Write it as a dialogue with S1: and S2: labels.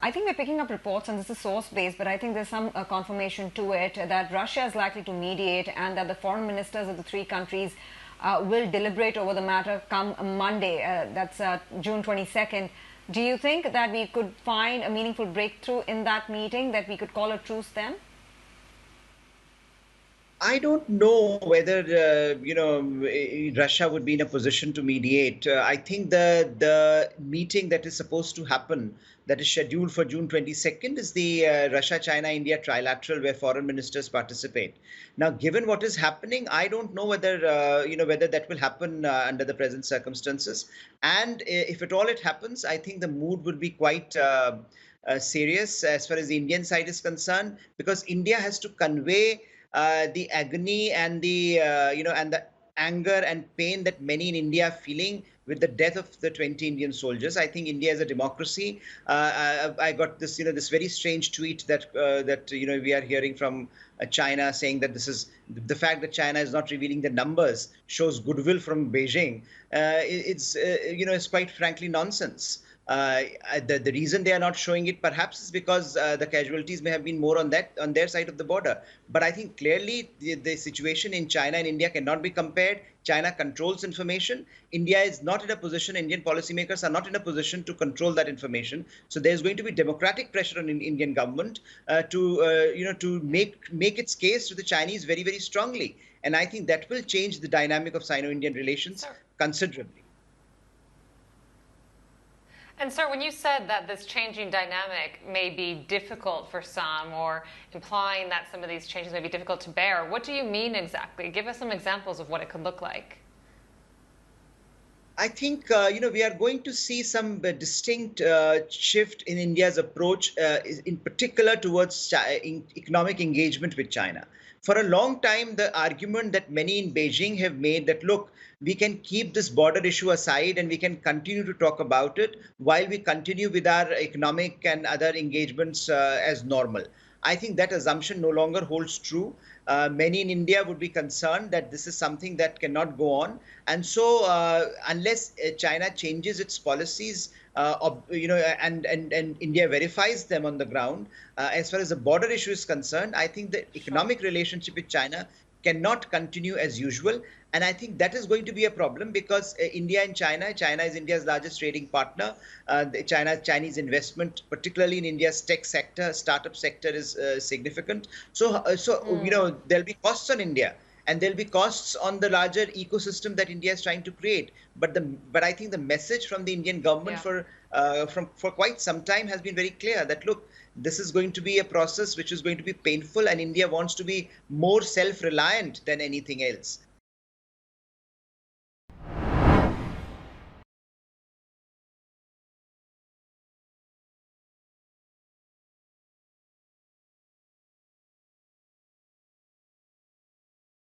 S1: I think we're picking up reports, and this is source-based, but I think there's some confirmation to it that Russia is likely to mediate and that the foreign ministers of the three countries will deliberate over the matter come Monday. That's June 22nd. Do you think that we could find a meaningful breakthrough in that meeting, that we could call a truce then?
S2: I don't know whether Russia would be in a position to mediate. I think the meeting that is supposed to happen, that is scheduled for June 22nd, is the Russia, China, India trilateral where foreign ministers participate. Now, given what is happening, I don't know whether whether that will happen under the present circumstances. And if at all it happens, I think the mood would be quite serious as far as the Indian side is concerned, because India has to convey the agony and the and the anger and pain that many in India are feeling with the death of the 20 Indian soldiers. I think India is a democracy. I got this this very strange tweet that we are hearing from China, saying that this is the fact that China is not revealing the numbers shows goodwill from Beijing. It's quite frankly nonsense. The reason they are not showing it perhaps is because the casualties may have been more on their side of the border. But I think clearly the situation in China and India cannot be compared. China controls information. India is not in a position. Indian policymakers are not in a position to control that information. So there's going to be democratic pressure on the Indian government to make its case to the Chinese very, very strongly. And I think that will change the dynamic of Sino-Indian relations considerably.
S3: And sir, when you said that this changing dynamic may be difficult for some, or implying that some of these changes may be difficult to bear, what do you mean exactly? Give us some examples of what it could look like.
S2: I think we are going to see some distinct shift in India's approach, in particular towards economic engagement with China. For a long time, the argument that many in Beijing have made that, look, we can keep this border issue aside and we can continue to talk about it while we continue with our economic and other engagements as normal. I think that assumption no longer holds true. Many in India would be concerned that this is something that cannot go on. And so unless China changes its policies, and India verifies them on the ground, as far as the border issue is concerned, I think the economic relationship with China cannot continue as usual. And I think that is going to be a problem because China is India's largest trading partner. Chinese investment, particularly in India's tech sector, startup sector, is significant. So there'll be costs on India. And there'll be costs on the larger ecosystem that India is trying to create. But I think the message from the Indian government for quite some time has been very clear that, look, this is going to be a process which is going to be painful, and India wants to be more self-reliant than anything else.